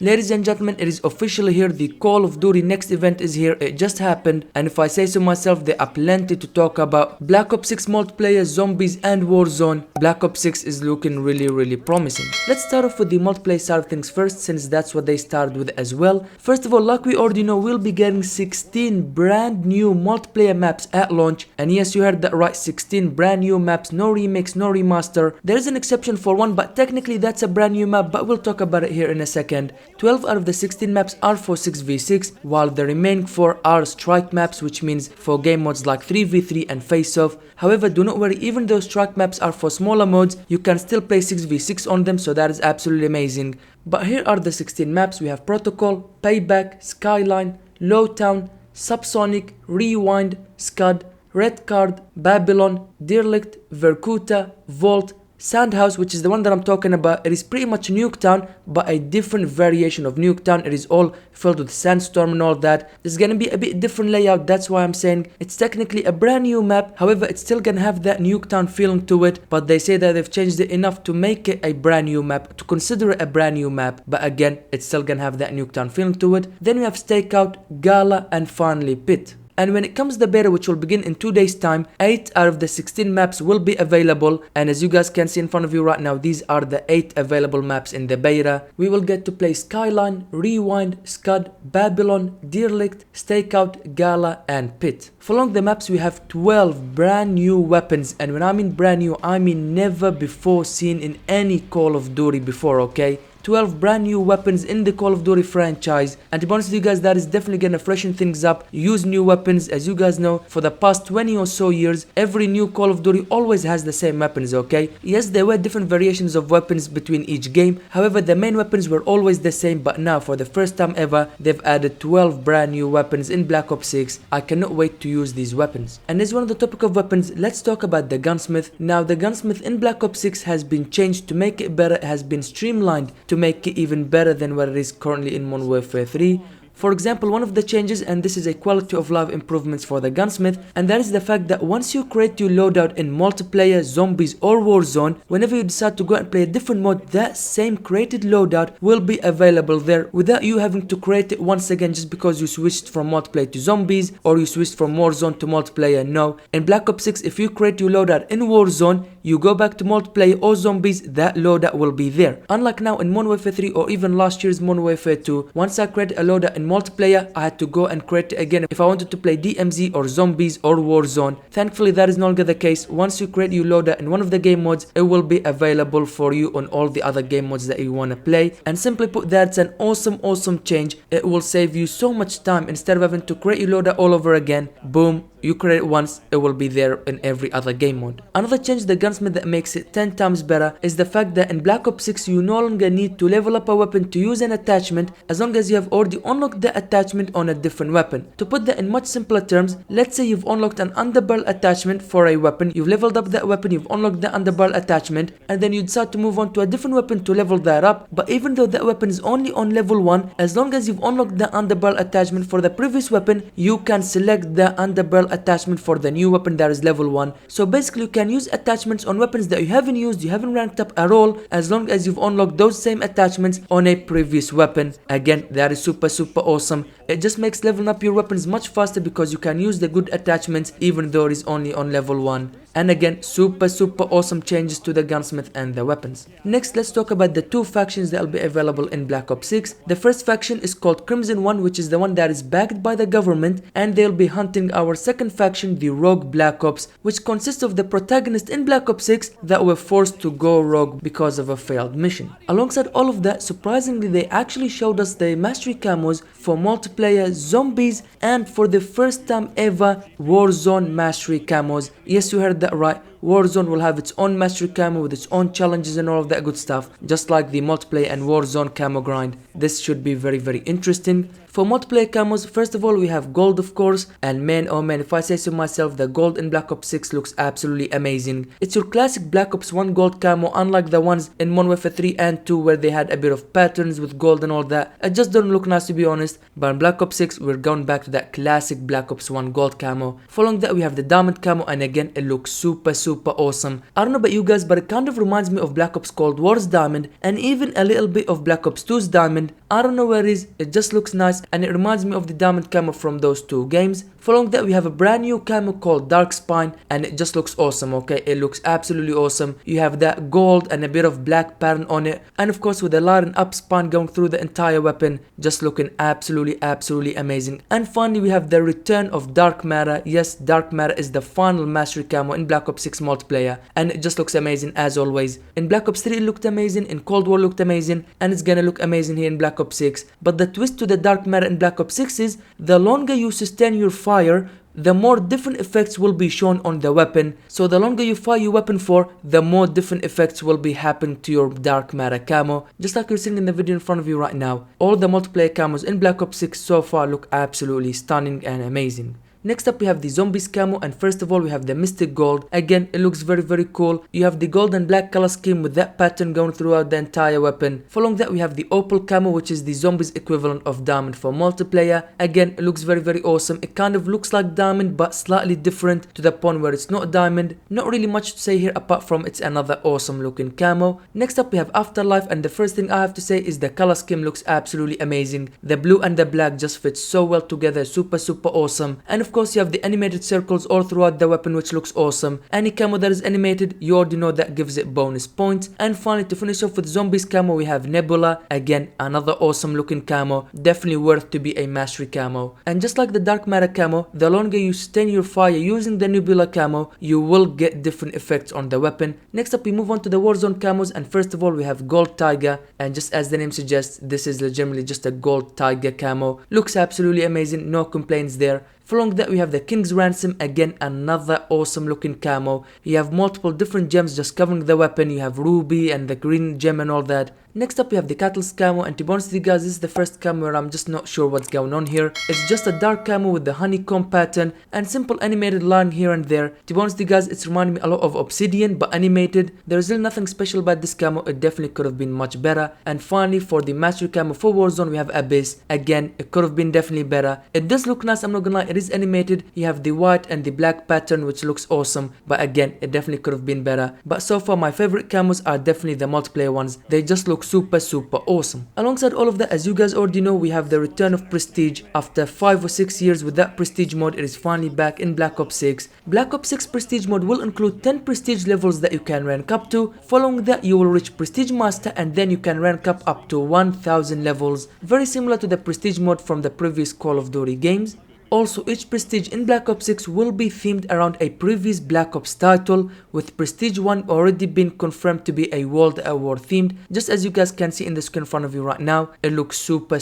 Ladies and gentlemen, it is officially here. The Call of Duty next event is here. It just happened, and if I say so myself, there are plenty to talk about. Black Ops 6 multiplayer, zombies and Warzone. Black Ops 6 is looking really promising. Let's start off with the multiplayer side of things first, since that's what they started with as well. First of all, like we already know, we'll be getting 16 brand new multiplayer maps at launch. And yes, you heard that right, 16 brand new maps, no remix, no remaster. There is an exception for one, but technically that's a brand new map, but we'll talk about it here in a second. 12 out of the 16 maps are for 6v6, while the remaining 4 are strike maps, which means for game modes like 3v3 and face-off. However, do not worry, even though strike maps are for smaller modes, you can still play 6v6 on them, so that is absolutely amazing. But here are the 16 maps. We have Protocol, Payback, Skyline, Lowtown, Subsonic, Rewind, Scud, Red Card, Babylon, Derelict, Verkuta, Vault, Sandhouse, which is the one that I'm talking about. It is pretty much Nuketown, but a different variation of Nuketown. It is all filled with sandstorm and all that. It's gonna be a bit different layout, that's why I'm saying it's technically a brand new map. However, it's still gonna have that Nuketown feeling to it, but they say that they've changed it enough to make it a brand new map, to consider it a brand new map. But again, it's still gonna have that Nuketown feeling to it. Then we have Stakeout, Gala, and finally Pit. And when it comes to the beta, which will begin in 2 days time, 8 out of the 16 maps will be available. And as you guys can see in front of you right now, these are the 8 available maps in the beta. We will get to play Skyline, Rewind, Scud, Babylon, Derelict, Stakeout, Gala, and Pit. For along the maps, we have 12 brand new weapons. And when I mean brand new, I mean never before seen in any Call of Duty before, okay? 12 brand new weapons in the Call of Duty franchise, and to be honest with you guys, that is definitely gonna freshen things up. Use new weapons. As you guys know, for the past 20 or so years, every new Call of Duty always has the same weapons, okay? Yes, there were different variations of weapons between each game, however the main weapons were always the same. But now, for the first time ever, they've added 12 brand new weapons in Black Ops 6. I cannot wait to use these weapons. And as one of the topic of weapons, let's talk about the gunsmith. Now, the gunsmith in Black Ops 6 has been changed to make it better. It has been streamlined to make it even better than what it is currently in Modern Warfare 3. For example, one of the changes, and this is a quality of life improvements for the gunsmith, and that is the fact that once you create your loadout in multiplayer, zombies or Warzone, whenever you decide to go and play a different mode, that same created loadout will be available there without you having to create it once again just because you switched from multiplayer to zombies or you switched from Warzone to multiplayer. No, in Black Ops 6, if you create your loadout in Warzone, you go back to multiplayer or zombies, that loadout will be there. Unlike now in Modern Warfare 3 or even last year's Modern Warfare 2, once I created a loadout in multiplayer, I had to go and create it again if I wanted to play DMZ or zombies or Warzone. Thankfully, that is no longer the case. Once you create your loadout in one of the game modes, it will be available for you on all the other game modes that you want to play. And simply put, that's an awesome change. It will save you so much time. Instead of having to create your loadout all over again, boom, you create it once, it will be there in every other game mode. Another change the gunsmith that makes it 10 times better is the fact that in Black Ops 6 you no longer need to level up a weapon to use an attachment, as long as you have already unlocked the attachment on a different weapon. To put that in much simpler terms, let's say you've unlocked an underbarrel attachment for a weapon, you've leveled up that weapon, you've unlocked the underbarrel attachment, and then you decide to move on to a different weapon to level that up. But even though that weapon is only on level 1, as long as you've unlocked the underbarrel attachment for the previous weapon, you can select the underbarrel attachment for the new weapon that is level 1. So basically, you can use attachments on weapons that you haven't used, you haven't ranked up at all, as long as you've unlocked those same attachments on a previous weapon. Again, that is super awesome. It just makes leveling up your weapons much faster because you can use the good attachments even though it is only on level 1. And again, super awesome changes to the gunsmith and the weapons. Next, let's talk about the 2 factions that will be available in Black Ops 6. The first faction is called Crimson One, which is the one that is backed by the government, and they'll be hunting our second faction, the Rogue Black Ops, which consists of the protagonists in Black Ops 6 that were forced to go rogue because of a failed mission. Alongside all of that, surprisingly, they actually showed us the mastery camos for multiplayer, zombies, and for the first time ever, Warzone mastery camos. Yes, you heard that right. Warzone will have its own mastery camo with its own challenges and all of that good stuff, just like the multiplayer and Warzone camo grind. This should be very interesting. For multiplayer camos, first of all, we have gold, of course, and man, oh man, if I say so myself, the gold in Black Ops 6 looks absolutely amazing. It's your classic Black Ops 1 gold camo, unlike the ones in Modern Warfare 3 and 2 where they had a bit of patterns with gold and all that. It just doesn't look nice, to be honest. But in Black Ops 6, we're going back to that classic Black Ops 1 gold camo. Following that, we have the diamond camo, and again, it looks super super awesome. I don't know about you guys, but it kind of reminds me of Black Ops Cold War's Diamond and even a little bit of Black Ops 2's Diamond. I don't know where it is, it just looks nice and it reminds me of the Diamond camo from those two games. Following that we have a brand new camo called Dark Spine and it just looks awesome, okay? It looks absolutely awesome. You have that gold and a bit of black pattern on it, and of course with a lighten up spine going through the entire weapon, just looking absolutely amazing. And finally we have the return of Dark Matter. Yes, Dark Matter is the final mastery camo in Black Ops 6 multiplayer and it just looks amazing as always. In Black Ops 3 it looked amazing, in Cold War looked amazing, and it's gonna look amazing here in Black Ops 6. But the twist to the Dark Matter in Black Ops 6 is the longer you sustain your fire, the more different effects will be shown on the weapon. So the longer you fire your weapon for, the more different effects will be happening to your Dark Matter camo, just like you're seeing in the video in front of you right now. All the multiplayer camos in Black Ops 6 so far look absolutely stunning and amazing. Next up we have the Zombies camo, and first of all we have the Mystic Gold. Again, it looks very cool. You have the gold and black color scheme with that pattern going throughout the entire weapon. Following that we have the Opal camo, which is the Zombies equivalent of Diamond for multiplayer. Again, it looks very awesome. It kind of looks like Diamond but slightly different to the point where it's not Diamond. Not really much to say here apart from it's another awesome looking camo. Next up we have Afterlife, and the first thing I have to say is the color scheme looks absolutely amazing. The blue and the black just fit so well together, super awesome. And of course you have the animated circles all throughout the weapon, which looks awesome. Any camo that is animated, you already know that gives it bonus points. And finally, to finish off with Zombies camo, we have Nebula. Again, another awesome looking camo, definitely worth to be a mastery camo. And just like the Dark Matter camo, the longer you sustain your fire using the Nebula camo, you will get different effects on the weapon. Next up we move on to the Warzone camos, and first of all we have Gold Tiger, and just as the name suggests, this is legitimately just a Gold Tiger camo. Looks absolutely amazing, no complaints there. Following that we have the King's Ransom, again another awesome looking camo. You have multiple different gems just covering the weapon. You have Ruby and the green gem and all that. Next up we have the Catalyst camo, and to be honest with you guys, this is the first camo where I'm just not sure what's going on here. It's just a dark camo with the honeycomb pattern and simple animated line here and there. To be honest with you guys, it's reminding me a lot of Obsidian but animated. There is really nothing special about this camo, it definitely could have been much better. And finally for the mastery camo for Warzone we have Abyss. Again, it could have been definitely better. It does look nice, I'm not gonna lie, it is animated. You have the white and the black pattern which looks awesome, but again it definitely could have been better. But so far my favorite camos are definitely the multiplayer ones. They just look super awesome. Alongside all of that, as you guys already know, we have the return of Prestige. After 5 or 6 years with that Prestige mode, it is finally back in Black Ops 6. Black Ops 6 Prestige mode will include 10 Prestige levels that you can rank up to. Following that you will reach Prestige Master, and then you can rank up to 1000 levels, very similar to the Prestige mode from the previous Call of Duty games. Also, each Prestige in Black Ops 6 will be themed around a previous Black Ops title, with Prestige 1 already been confirmed to be a World at War themed. Just as you guys can see in the screen in front of you right now, it looks super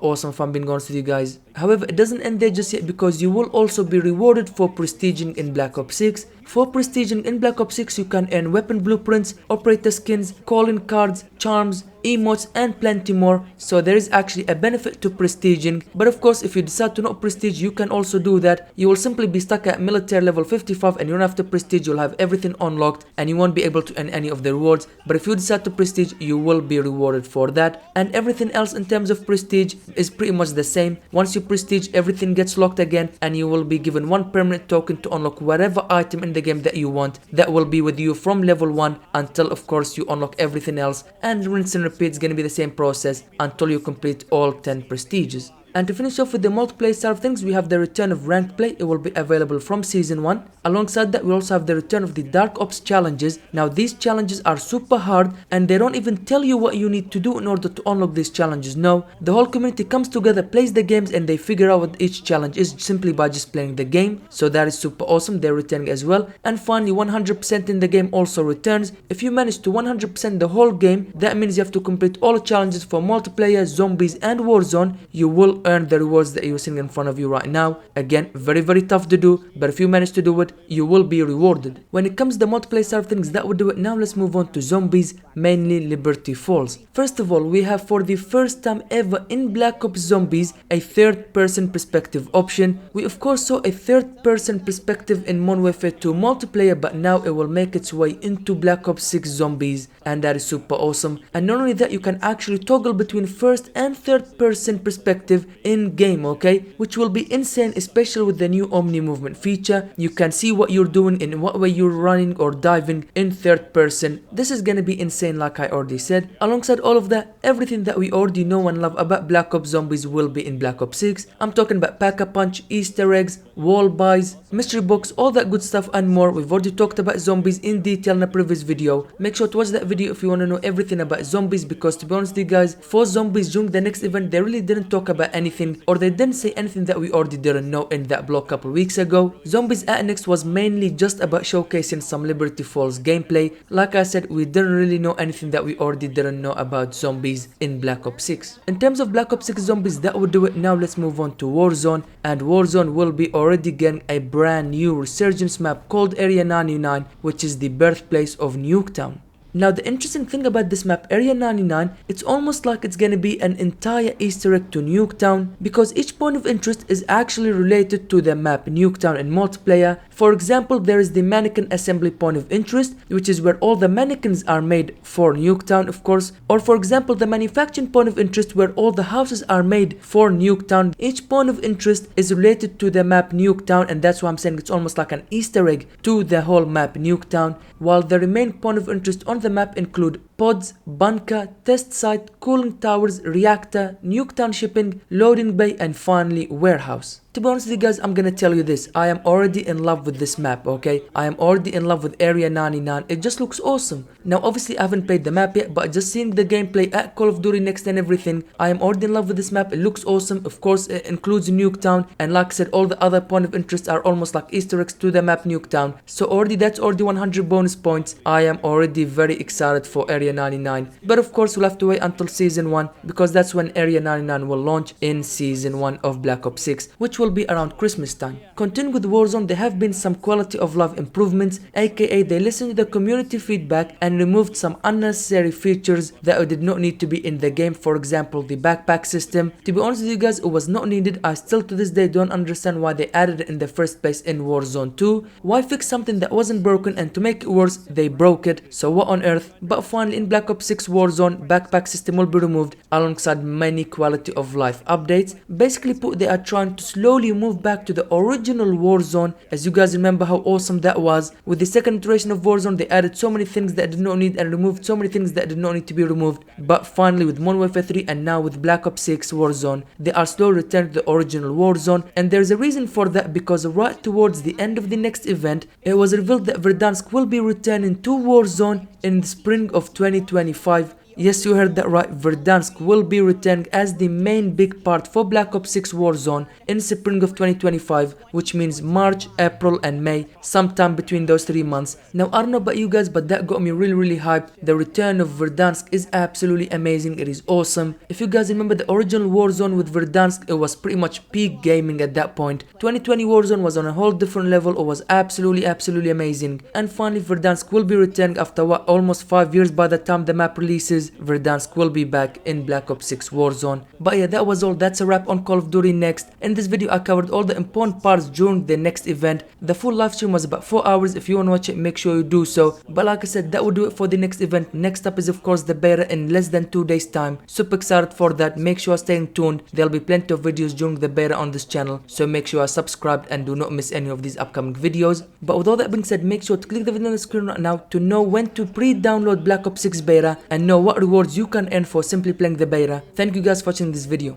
awesome if I'm being honest with you guys. However, it doesn't end there just yet, because you will also be rewarded for prestiging in Black Ops 6. For prestiging in Black Ops 6, you can earn weapon blueprints, operator skins, call-in cards, charms, emotes, and plenty more. So there is actually a benefit to prestiging. But of course, if you decide to not prestige, you can also do that. You will simply be stuck at military level 55 and you don't have to prestige. You'll have everything unlocked and you won't be able to earn any of the rewards. But if you decide to prestige, you will be rewarded for that. And everything else in terms of prestige is pretty much the same. Once you prestige, everything gets locked again and you will be given one permanent token to unlock whatever item in the game that you want. That will be with you from level 1 until of course you unlock everything else, and rinse and repeat is going to be the same process until you complete all 10 prestiges. And to finish off with the multiplayer side of things, we have the return of ranked play. It will be available from season 1. Alongside that, we also have the return of the Dark Ops challenges. Now these challenges are super hard and they don't even tell you what you need to do in order to unlock these challenges. No, the whole community comes together, plays the games, and they figure out what each challenge is simply by just playing the game. So that is super awesome. They're returning as well. And finally, 100% in the game also returns. If you manage to 100% the whole game, that means you have to complete all the challenges for multiplayer, zombies, and Warzone. You will earn the rewards that you're seeing in front of you right now. Again, very tough to do, but if you manage to do it, you will be rewarded. When it comes to the multiplayer side of things, that would do it. Now let's move on to Zombies, mainly Liberty Falls. First of all, we have for the first time ever in Black Ops Zombies a third-person perspective option. We of course saw a third-person perspective in Modern Warfare 2 multiplayer, but now it will make its way into Black Ops 6 Zombies, and that is super awesome. And not only that, you can actually toggle between first and third-person perspective in game, okay, which will be insane, especially with the new Omni movement feature. You can see what you're doing, in what way you're running or diving in third person. This is gonna be insane, like I already said. Alongside all of that, everything that we already know and love about Black Ops Zombies will be in Black Ops 6. I'm talking about pack-a-punch, Easter eggs, wall buys, mystery box, all that good stuff and more. We've already talked about zombies in detail in a previous video. Make sure to watch that video if you want to know everything about zombies, because to be honest with you guys, for zombies during the next event, they really didn't talk about anything, or they didn't say anything that we already didn't know in that blog a couple weeks ago. Zombies at Next was mainly just about showcasing some Liberty Falls gameplay. Like I said, we didn't really know anything that we already didn't know about zombies in Black Ops 6. In terms of Black Ops 6 zombies, that would do it. Now let's move on to Warzone, and Warzone will be already getting a brand new resurgence map called Area 99, which is the birthplace of Nuketown. Now the interesting thing about this map, Area 99, it's almost like it's gonna be an entire Easter egg to Nuketown, because each point of interest is actually related to the map Nuketown in multiplayer. For example, there is the mannequin assembly point of interest, which is where all the mannequins are made for Nuketown, of course. Or for example, the manufacturing point of interest, where all the houses are made for Nuketown. Each point of interest is related to the map Nuketown, and that's why I'm saying it's almost like an Easter egg to the whole map Nuketown, while the remaining point of interest on the map include pods, bunker, test site, cooling towers, reactor, Nuketown shipping, loading bay, and finally warehouse. To be honest with you guys, I'm gonna tell you this, I am already in love with this map, okay? I am already in love with Area 99, it just looks awesome. Now obviously I haven't played the map yet, but just seeing the gameplay at Call of Duty Next and everything, I am already in love with this map. It looks awesome. Of course it includes Nuketown, and like I said, all the other point of interest are almost like Easter eggs to the map Nuketown. So already that's already 100 bonus points. I am already very excited for Area 99, but of course we'll have to wait until season 1, because that's when Area 99 will launch in season 1 of Black Ops 6, which will be around Christmas time. Continuing with Warzone, there have been some quality of life improvements, aka they listened to the community feedback and removed some unnecessary features that did not need to be in the game. For example, the backpack system. To be honest with you guys, it was not needed. I still to this day don't understand why they added it in the first place in Warzone 2. Why fix something that wasn't broken, and to make it worse, they broke it. So what on earth? But finally in Black Ops 6 Warzone, backpack system will be removed alongside many quality of life updates. Basically put, they are trying to slowly move back to the original Warzone. As you guys remember how awesome that was. With the second iteration of Warzone, they added so many things that did not need and removed so many things that did not need to be removed. But finally with Modern Warfare 3 and now with Black Ops 6 Warzone, they are slowly returning to the original Warzone, and there's a reason for that, because right towards the end of the next event, it was revealed that Verdansk will be returning to Warzone in the spring of 2025. Yes, you heard that right, Verdansk will be returning as the main big part for Black Ops 6 Warzone in spring of 2025, which means March, April and May, sometime between those 3 months. Now I don't know about you guys, but that got me really hyped. The return of Verdansk is absolutely amazing, it is awesome. If you guys remember the original Warzone with Verdansk, it was pretty much peak gaming at that point. 2020 Warzone was on a whole different level, it was absolutely amazing. And finally Verdansk will be returning after what, almost 5 years by the time the map releases. Verdansk will be back in Black Ops 6 Warzone. But yeah, that was all. That's a wrap on Call of Duty Next. In this video I covered all the important parts during the next event. The full live stream was about 4 hours. If you want to watch it, make sure you do so. But like I said, that will do it for the next event. Next up is of course the beta in less than 2 days time. Super excited for that. Make sure you stay tuned. There'll be plenty of videos during the beta on this channel, so make sure you are subscribed and do not miss any of these upcoming videos. But with all that being said, make sure to click the video on the screen right now to know when to pre-download Black Ops 6 beta and know what rewards you can earn for simply playing the beta. Thank you guys for watching this video.